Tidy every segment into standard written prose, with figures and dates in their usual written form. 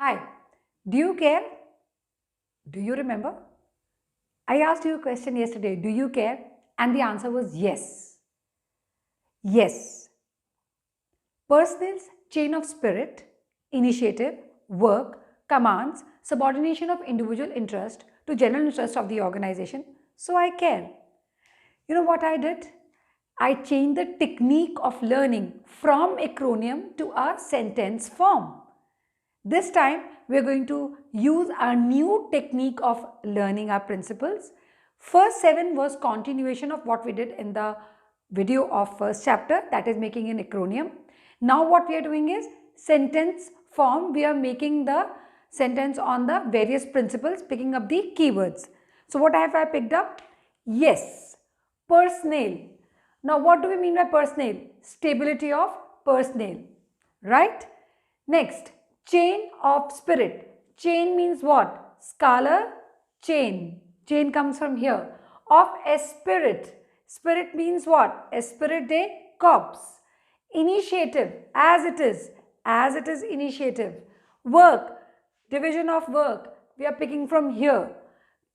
Hi, do you care? Do you remember? I asked you a question yesterday, do you care? And the answer was yes. Yes. Personal's chain of spirit, initiative, work, commands, subordination of individual interest to general interest of the organization. So I care. You know what I did? I changed the technique of learning from acronym to a sentence form. This time we are going to use a new technique of learning our principles. First 7 was continuation of what we did in the video of first chapter, that is making an acronym. Now what we are doing is sentence form. We are making the sentence on the various principles, picking up the keywords. So what have I picked up? Yes, personnel. Now what do we mean by personnel? Stability of personnel, right? Next, chain of spirit. Chain means what? Scalar chain. Chain comes from here. Of a spirit. Spirit means what? Esprit de corps. Initiative, as it is. As it is initiative. Work, division of work. We are picking from here.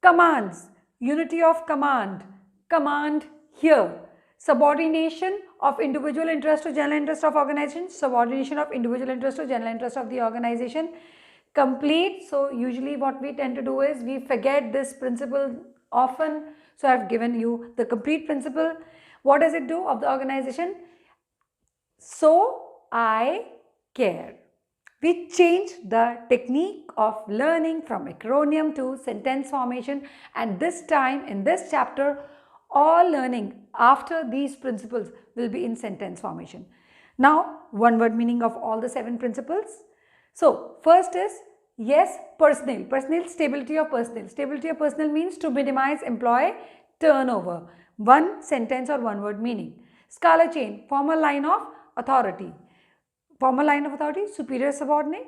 Commands, unity of command. Command here. Subordination of individual interest to general interest of organization. Subordination of individual interest to general interest of the organization. Complete. So usually what we tend to do is we forget this principle often. So I have given you the complete principle. What does it do of the organization? So I care. We changed the technique of learning from acronym to sentence formation, and this time in this chapter all learning after these principles will be in sentence formation. Now one word meaning of all the 7 principles. So first is yes, personnel. Personnel, stability of personnel. Stability of personnel means to minimize employee turnover. One sentence or one word meaning. Scalar chain, formal line of authority. Formal line of authority, superior subordinate.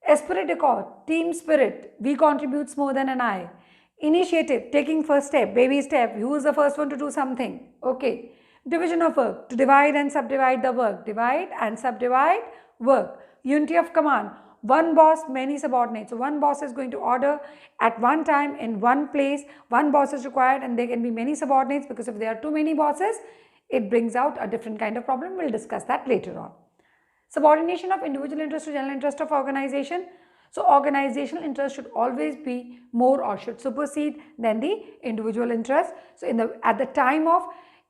Esprit de corps, team spirit. We contributes more than an I. Initiative, taking first step, baby step. Who is the first one to do something? Okay. Division of work, to divide and subdivide the work. Divide and subdivide work. Unity of command, one boss, many subordinates. So one boss is going to order at one time in one place. One boss is required and there can be many subordinates, because if there are too many bosses, it brings out a different kind of problem. We'll discuss that later on. Subordination of individual interest to general interest of organization. So organizational interest should always be more or should supersede than the individual interest. So at the time of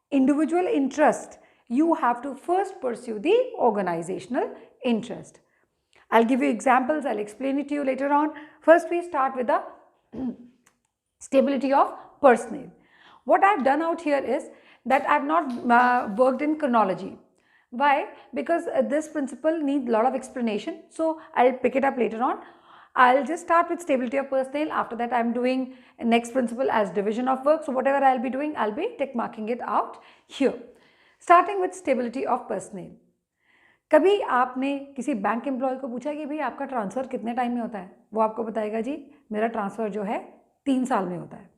individual interest, you have to first pursue the organizational interest. I'll give you examples. I'll explain it to you later on. First, we start with the stability of personnel. What I've done out here is that I've not worked in chronology. Why? Because this principle needs a lot of explanation. So I'll pick it up later on. I'll just start with stability of personnel. After that, I'm doing next principle as division of work. So whatever I'll be doing, I'll be tick marking it out here. Starting with stability of personnel. कभी आपने किसी bank employ को पूछा कि भाई आपका transfer कितने time में होता है? वो आपको बताएगा जी मेरा ट्रांसफ़र जो है 3 साल में होता है.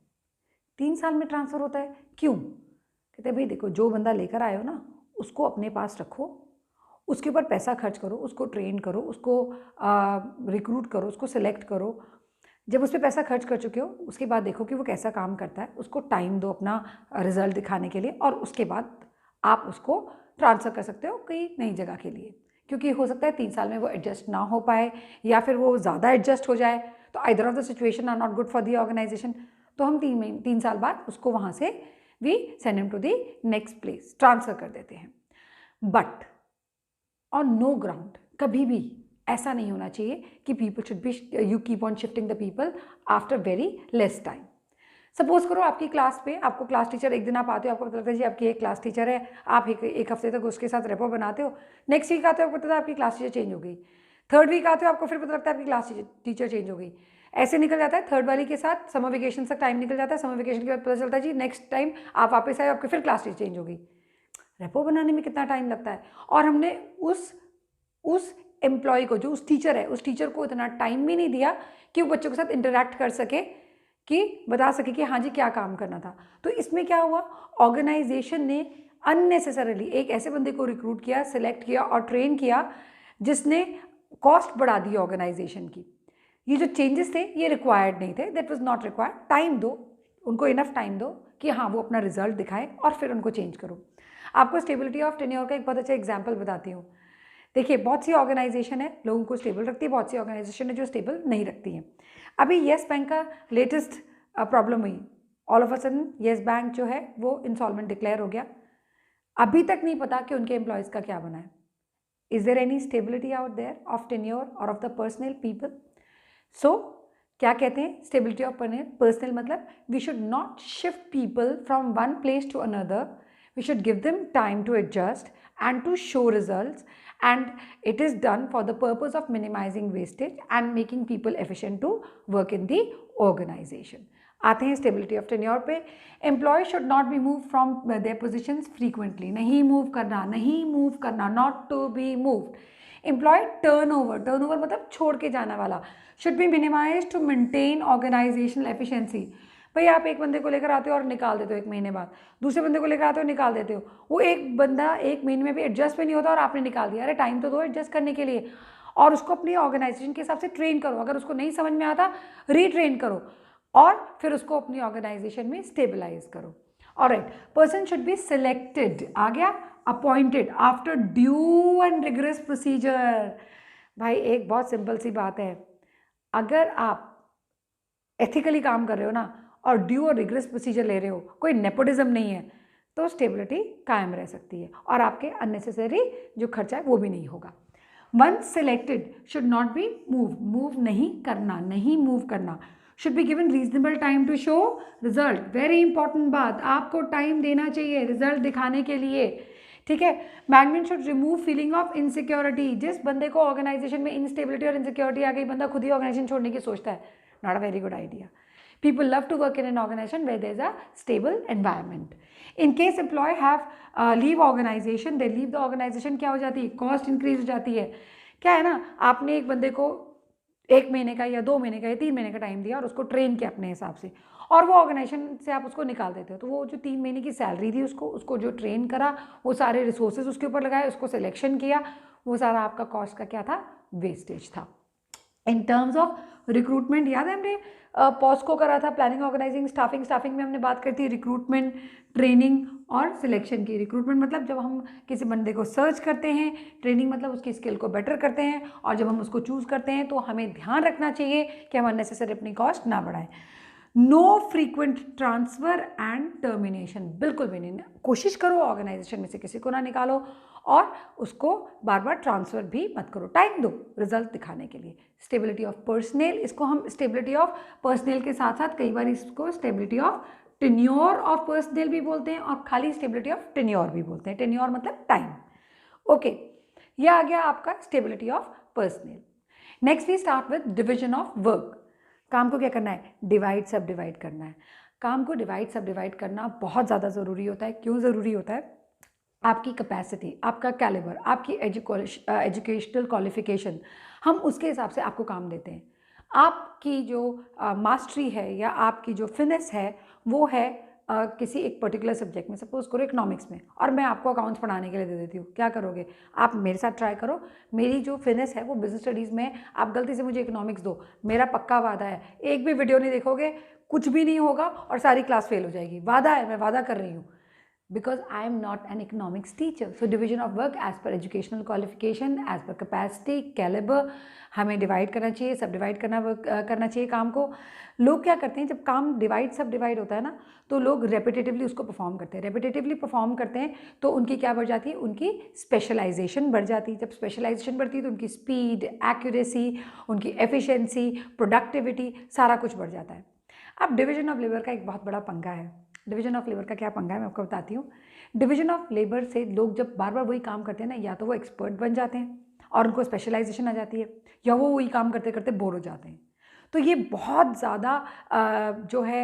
3 साल में ट्रांसफ़र होता है, क्यों? कहते हैं भाई देखो, जो बंदा लेकर आए हो ना उसको अपने पास रखो, उसके ऊपर पैसा खर्च करो, उसको ट्रेन करो, उसको रिक्रूट करो, उसको सिलेक्ट करो. जब उस पर पैसा खर्च कर चुके हो उसके बाद देखो कि वो कैसा काम करता है, उसको टाइम दो अपना रिजल्ट दिखाने के लिए, और उसके बाद आप उसको ट्रांसफ़र कर सकते हो कई नई जगह के लिए. क्योंकि हो सकता है 3 साल में वो एडजस्ट ना हो पाए या फिर वो ज़्यादा एडजस्ट हो जाए, तो either of the situation are not good for the organization. तो हम 3 साल बाद उसको वहाँ से we send him to the next place, transfer कर देते हैं. बट ऑन नो ग्राउंड कभी भी ऐसा नहीं होना चाहिए कि people should be you keep on shifting the people after very less time. Suppose करो आपकी क्लास पे आपको क्लास टीचर, एक दिन आप आते हो, आपको पता लगता है जी आपकी एक क्लास टीचर है, आप एक हफ्ते तक उसके साथ रेपो बनाते हो. नेक्स्ट वीक आते हो, आपको पता है आपकी क्लास टीचर चेंज हो गई. थर्ड वीक आते हो, आपको फिर पता लगता है आपकी क्लास टीचर चेंज हो गई. ऐसे निकल जाता है. थर्ड वाली के साथ समर वेकेशन तक टाइम निकल जाता है. समर वेकेशन के बाद पता चलता है जी नेक्स्ट टाइम आप वापस आए, आपकी फिर क्लास टीचर चेंज हो गई. रेपो बनाने में कितना टाइम लगता है, और हमने उस एम्प्लॉय को, जो उस टीचर है, उस टीचर को इतना टाइम भी नहीं दिया कि वो बच्चों के साथ इंटरेक्ट कर सके, कि बता सके कि हाँ जी क्या काम करना था. तो इसमें क्या हुआ, ऑर्गेनाइजेशन ने अननेसेसरली एक ऐसे बंदे को रिक्रूट किया, सिलेक्ट किया और ट्रेन किया जिसने कॉस्ट बढ़ा दी ऑर्गेनाइजेशन की. ये जो चेंजेस थे ये रिक्वायर्ड नहीं थे, that was not required. Time दो उनको, इनफ टाइम दो कि हाँ वो अपना रिजल्ट दिखाएं और फिर उनको चेंज करो। आपको स्टेबिलिटी ऑफ टेन्योर का एक बहुत अच्छा एग्जाम्पल बताती हूँ। देखिए, बहुत सी ऑर्गेनाइजेशन है लोगों को स्टेबल रखती है, बहुत सी ऑर्गेनाइजेशन है जो स्टेबल नहीं रखती हैं। अभी येस बैंक का लेटेस्ट प्रॉब्लम हुई, all of a sudden yes bank जो है वो इंसॉल्वेंट डिक्लेयर हो गया। अभी तक नहीं पता कि उनके एम्प्लॉयज़ का क्या बना है। Is there any stability out there of tenure और of the personal people? So क्या कहते हैं स्टेबिलिटी ऑफ पर्सनल? मतलब we should not shift people from one place to another, we should give them time to adjust and to show results, and it is done for the purpose of minimizing wastage and making people efficient to work in the organization. आते हैं stability of tenure पे। Employ should not be move from their positions frequently, नहीं move करना, नहीं move करना, not to be moved. Employ turnover, turnover मतलब छोड़ के जाना वाला, should be minimize to maintain organizational efficiency. भाई आप एक बंदे को लेकर आते हो और निकाल देते हो, एक महीने बाद दूसरे बंदे को लेकर आते हो निकाल देते हो, वो एक बंदा एक महीने में भी एडजस्ट भी नहीं होता और आपने निकाल दिया। अरे टाइम तो दो एडजस्ट करने के लिए, और उसको अपनी ऑर्गेनाइजेशन के हिसाब से ट्रेन करो। अगर उसको नहीं समझ में आता रीट्रेन करो और फिर उसको अपनी ऑर्गेनाइजेशन में स्टेबलाइज करो। All right, person should be selected, आ गया, appointed after due and rigorous procedure. भाई एक बहुत सिंपल सी बात है, अगर आप एथिकली काम कर रहे हो ना और ड्यू और रिगरस प्रोसीजर ले रहे हो, कोई नेपोटिज्म नहीं है, तो स्टेबिलिटी कायम रह सकती है और आपके अननेसेसरी जो खर्चा है वो भी नहीं होगा। Once selected should not be move नहीं करना, नहीं मूव करना। Should be given reasonable time to show result, very important बात, आपको टाइम देना चाहिए रिजल्ट दिखाने के लिए, ठीक है। Management should remove feeling of insecurity. जिस बंदे को ऑर्गेनाइजेशन में इनस्टेबिलिटी और इनसिक्योरिटी आ गई, बंदा खुद ही ऑर्गेनाइजेशन छोड़ने की सोचता है, not a very good idea. People love to work in an organization where there is a stable environment. In case employee have leave organization, they leave the organization, क्या हो जाती है, कॉस्ट इंक्रीज हो जाती है। क्या है ना, आपने एक बंदे को 1 महीने का या 2 महीने का या 3 महीने का टाइम दिया और उसको ट्रेन किया अपने हिसाब से, और वो ऑर्गेनाइजेशन से आप उसको निकाल देते हो, तो वो जो 3 महीने की सैलरी थी उसको जो ट्रेन करा, वो सारे रिसोर्सेज उसके ऊपर लगाए, उसको सिलेक्शन किया, वो सारा आपका कॉस्ट का क्या था, वेस्टेज था। इन टर्म्स ऑफ रिक्रूटमेंट, याद है हमने पॉज को करा था, प्लानिंग, ऑर्गेनाइजिंग, स्टाफिंग में हमने बात करी थी रिक्रूटमेंट, ट्रेनिंग और सिलेक्शन की। रिक्रूटमेंट मतलब जब हम किसी बंदे को सर्च करते हैं, ट्रेनिंग मतलब उसकी स्किल को बेटर करते हैं, और जब हम उसको चूज़ करते हैं तो हमें ध्यान रखना चाहिए कि हम अननेसेसरी अपनी कॉस्ट ना बढ़ाएं। No frequent transfer and termination, बिल्कुल भी नहीं। कोशिश करो ऑर्गेनाइजेशन में से किसी को ना निकालो और उसको बार बार ट्रांसफ़र भी मत करो, टाइम दो रिजल्ट दिखाने के लिए। स्टेबिलिटी ऑफ पर्सनल, इसको हम स्टेबिलिटी ऑफ पर्सनल के साथ साथ कई बार इसको stability of tenure of personal भी बोलते हैं और खाली स्टेबिलिटी ऑफ टेन्योर भी बोलते हैं। टेन्योर मतलब टाइम। ओके, यह आ गया आपका stability of personal. Next we start with division of work. काम को क्या करना है, डिवाइड सब डिवाइड करना है। काम को डिवाइड सब डिवाइड करना बहुत ज़्यादा ज़रूरी होता है। क्यों ज़रूरी होता है? आपकी कैपेसिटी, आपका कैलिबर, आपकी एजुकेशनल क्वालिफिकेशन, हम उसके हिसाब से आपको काम देते हैं। आपकी जो मास्टरी है या आपकी जो फिनिश है वो है किसी एक पर्टिकुलर सब्जेक्ट में, सपोज करो इकोनॉमिक्स में, और मैं आपको अकाउंट्स पढ़ाने के लिए दे देती हूँ, क्या करोगे आप? मेरे साथ ट्राई करो, मेरी जो फिनिश है वो बिजनेस स्टडीज़ में, आप गलती से मुझे इकोनॉमिक्स दो, मेरा पक्का वादा है एक भी वीडियो नहीं देखोगे, कुछ भी नहीं होगा और सारी क्लास फेल हो जाएगी। वादा है, मैं वादा कर रही हूँ, because I am not an economics teacher. So division of work as per educational qualification, as per capacity, caliber, हमें डिवाइड करना चाहिए, सब डिवाइड करना चाहिए काम को। लोग क्या करते हैं, जब काम डिवाइड सब डिवाइड होता है ना, तो लोग रेपिटेटिवली उसको परफॉर्म करते हैं। रेपिटेटिवली परफॉर्म करते हैं तो उनकी क्या बढ़ जाती है, उनकी स्पेशलाइजेशन बढ़ जाती है। जब स्पेशलाइजेशन बढ़ती है तो उनकी स्पीड, एक्यूरेसी, उनकी एफिशिएंसी, प्रोडक्टिविटी, सारा कुछ बढ़ जाता है। अब डिविजन ऑफ लेबर का एक बहुत बड़ा पंगा है। डिवीजन ऑफ लेबर का क्या पंगा है मैं आपको बताती हूँ। डिवीजन ऑफ लेबर से लोग जब बार बार वही काम करते हैं ना, या तो वो एक्सपर्ट बन जाते हैं और उनको स्पेशलाइजेशन आ जाती है, या वो वही काम करते करते बोर हो जाते हैं। तो ये बहुत ज़्यादा जो है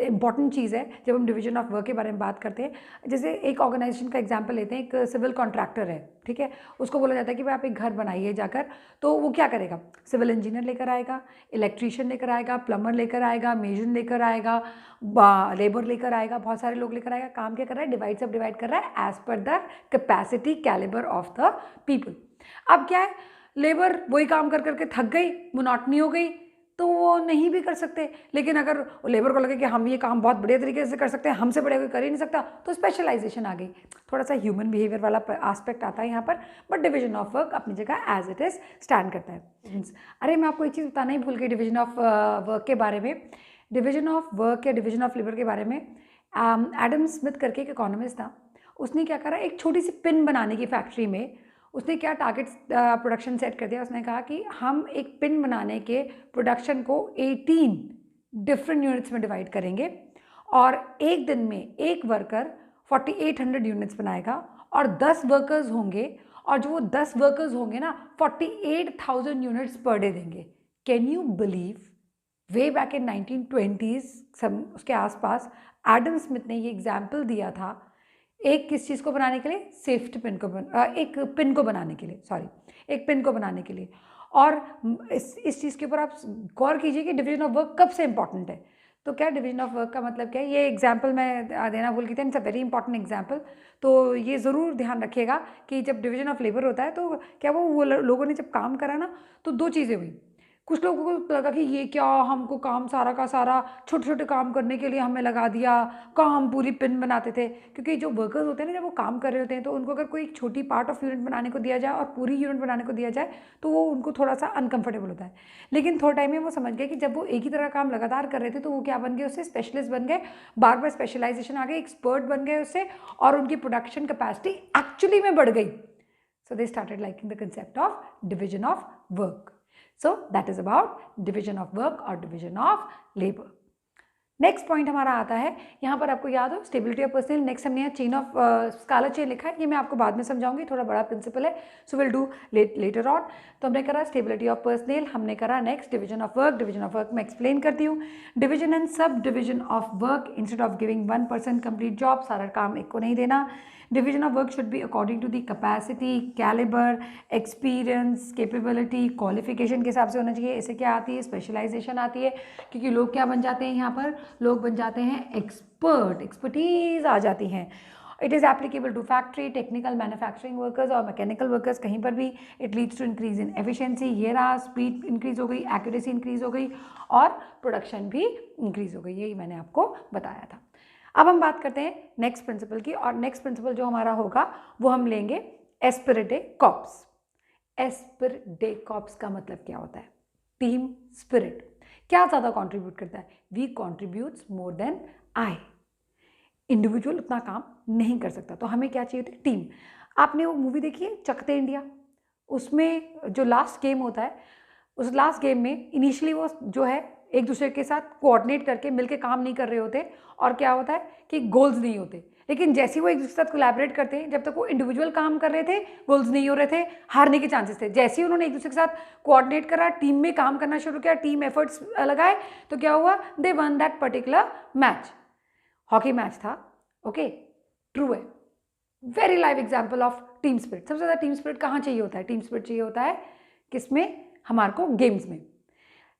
इम्पॉर्टेंट चीज़ है जब हम डिवीजन ऑफ वर्क के बारे में बात करते हैं। जैसे एक ऑर्गेनाइजेशन का एग्जांपल लेते हैं, एक सिविल कॉन्ट्रैक्टर है, ठीक है, उसको बोला जाता है कि भाई आप एक घर बनाइए जाकर, तो वो क्या करेगा, सिविल इंजीनियर लेकर आएगा, इलेक्ट्रीशियन लेकर आएगा, प्लम्बर लेकर आएगा, मेजन लेकर आएगा, लेबर लेकर आएगा, बहुत सारे लोग लेकर आएगा। काम क्या कर रहा है, डिवाइड सब डिवाइड कर रहा है as per the capacity caliber of the people. अब क्या है, लेबर वही काम कर करके थक गई, मोनोटनी हो गई, तो वो नहीं भी कर सकते। लेकिन अगर लेबर को लगे कि हम ये काम बहुत बढ़िया तरीके से कर सकते हैं, हमसे बढ़िया कोई कर ही नहीं सकता, तो स्पेशलाइजेशन आ गई। थोड़ा सा ह्यूमन बिहेवियर वाला एस्पेक्ट आता है यहाँ पर, बट डिवीजन ऑफ वर्क अपनी जगह एज इट इज स्टैंड करता है। अरे मैं आपको एक चीज़ बताना ही भूल गई डिवीजन ऑफ वर्क के बारे में। डिवीजन ऑफ वर्क या डिवीजन ऑफ लेबर के बारे में एडम स्मिथ करके एक इकोनॉमिस्ट था, उसने क्या करा, एक छोटी सी पिन बनाने की फैक्ट्री में उसने क्या टारगेट प्रोडक्शन सेट कर दिया। उसने कहा कि हम एक पिन बनाने के प्रोडक्शन को 18 डिफरेंट यूनिट्स में डिवाइड करेंगे और एक दिन में एक वर्कर 4800 यूनिट्स बनाएगा और 10 वर्कर्स होंगे, और जो वो 10 वर्कर्स होंगे ना 48,000 यूनिट्स पर डे देंगे। Can you believe? Way back in 1920s उसके आसपास एडम स्मिथ ने ये एग्जाम्पल दिया था एक किस चीज़ को बनाने के लिए, सेफ्टी पिन को एक पिन को बनाने के लिए, सॉरी एक पिन को बनाने के लिए। और इस चीज़ के ऊपर आप गौर कीजिए कि डिवीजन ऑफ वर्क कब से इंपॉर्टेंट है। तो क्या डिवीजन ऑफ वर्क का मतलब क्या है, ये एग्जाम्पल मैं देना भूल गई थी, it's a very important example. तो ये ज़रूर ध्यान रखिएगा कि जब डिवीजन ऑफ लेबर होता है तो क्या वो लोगों ने जब काम करा ना तो दो चीज़ें हुई। कुछ लोगों को लगा कि ये क्या, हमको काम सारा का सारा छोटे छोटे काम करने के लिए हमें लगा दिया, काम पूरी पिन बनाते थे। क्योंकि जो वर्कर्स होते हैं ना, जब वो काम कर रहे होते हैं तो उनको अगर कोई छोटी पार्ट ऑफ यूनिट बनाने को दिया जाए और पूरी यूनिट बनाने को दिया जाए तो वो उनको थोड़ा सा अनकंफर्टेबल होता है। लेकिन थोड़े टाइम में वो समझ गए कि जब वो एक ही तरह काम लगातार कर रहे थे तो वो क्या बन गए, उससे स्पेशलिस्ट बन गए, बार बार स्पेशलाइजेशन आ गई, एक्सपर्ट बन गए उससे, और उनकी प्रोडक्शन कैपेसिटी एक्चुअली में बढ़ गई। So they started liking the concept of division of work. So that is about division of work or division of labor. Next point हमारा आता है, यहाँ पर आपको याद हो स्टेबिलिटी ऑफ पर्सनल, नेक्स्ट हमने यहाँ चेन ऑफ स्कालर चेन लिखा है, ये मैं आपको बाद में समझाऊंगी, थोड़ा बड़ा प्रिंसिपल है, so will do later on. तो हमने करा स्टेबिलिटी ऑफ पर्सनल, हमने करा next division of work. Division of work मैं एक्सप्लेन करती हूँ, division and sub division of work, instead of giving 1 person complete job, सारा काम एक को नहीं देना। Division of work should be according to the capacity, caliber, experience, capability, qualification के हिसाब से होना चाहिए। इससे क्या आती है, स्पेशलाइजेशन आती है, क्योंकि लोग क्या बन जाते हैं यहाँ पर, लोग बन जाते हैं एक्सपर्ट, एक्सपर्टीज आ जाती हैं। It is applicable to factory, technical, manufacturing workers और मैकेनिकल वर्कर्स, कहीं पर भी it leads to increase in efficiency, ये रहा, स्पीड इंक्रीज हो गई, एक्यूरेसी इंक्रीज हो गई और प्रोडक्शन भी इंक्रीज हो गई, यही मैंने आपको बताया था। अब हम बात करते हैं नेक्स्ट प्रिंसिपल की, और नेक्स्ट प्रिंसिपल जो हमारा होगा वो हम लेंगे एस्पिरिटे कॉर्प्स। एस्पिरिटे कॉर्प्स का मतलब क्या होता है, टीम स्पिरिट। क्या ज़्यादा कंट्रीब्यूट करता है, we contributes more than I. Individual उतना काम नहीं कर सकता, तो हमें क्या चाहिए होती है, टीम। आपने वो मूवी देखी है चकते इंडिया, उसमें जो लास्ट गेम होता है, उस लास्ट गेम में इनिशियली वो जो है एक दूसरे के साथ कोऑर्डिनेट करके मिलके काम नहीं कर रहे होते, और क्या होता है कि गोल्स नहीं होते। लेकिन जैसे ही वो एक दूसरे के साथ कोलैबोरेट करते हैं, जब तक वो इंडिविजुअल काम कर रहे थे गोल्स नहीं हो रहे थे, हारने के चांसेस थे। जैसे ही उन्होंने एक दूसरे के साथ कोऑर्डिनेट करा, टीम में काम करना शुरू किया, टीम एफर्ट्स लगाए, तो क्या हुआ, they won that particular match. Hockey match था, ओके, ट्रू है, very live example of team spirit. सबसे ज़्यादा टीम स्पिरिट कहाँ चाहिए होता है, टीम स्पिरिट चाहिए होता है किसमें, हमारे को गेम्स में।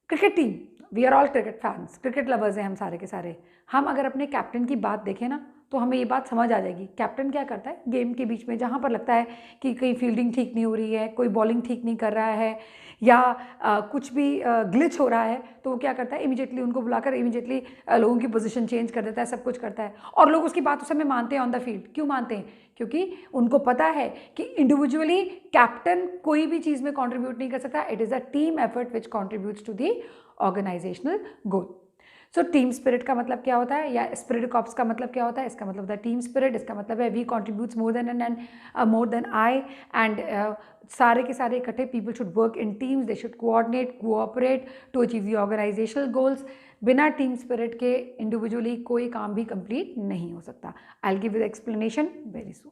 Cricket team, we are all cricket fans, cricket lovers हैं हम सारे के सारे। हम अगर अपने कैप्टन की बात देखें ना तो हमें ये बात समझ आ जाएगी, कैप्टन क्या करता है गेम के बीच में, जहाँ पर लगता है कि कहीं फील्डिंग ठीक नहीं हो रही है, कोई बॉलिंग ठीक नहीं कर रहा है, या कुछ भी ग्लिच हो रहा है, तो वो क्या करता है, इमीडिएटली उनको बुलाकर इमीडिएटली लोगों की पोजीशन चेंज कर देता है, सब कुछ करता है। और लोग उसकी बात उस समय मानते हैं ऑन द फील्ड। क्यों मानते हैं, क्योंकि उनको पता है कि इंडिविजुअली कैप्टन कोई भी चीज़ में कॉन्ट्रीब्यूट नहीं कर सकता, it is a team effort which contributes to the organizational goal. So team spirit का मतलब क्या होता है, या स्पिरिट कॉर्प्स का मतलब क्या होता है, इसका मतलब होता है टीम स्पिरिट, इसका मतलब है we contributes more than I, and सारे के सारे इकट्ठे, people should work in teams, they should coordinate, cooperate to achieve the organizational goals. बिना टीम स्पिरिट के इंडिविजुअली कोई काम भी कंप्लीट नहीं हो सकता। I will give you the explanation very soon.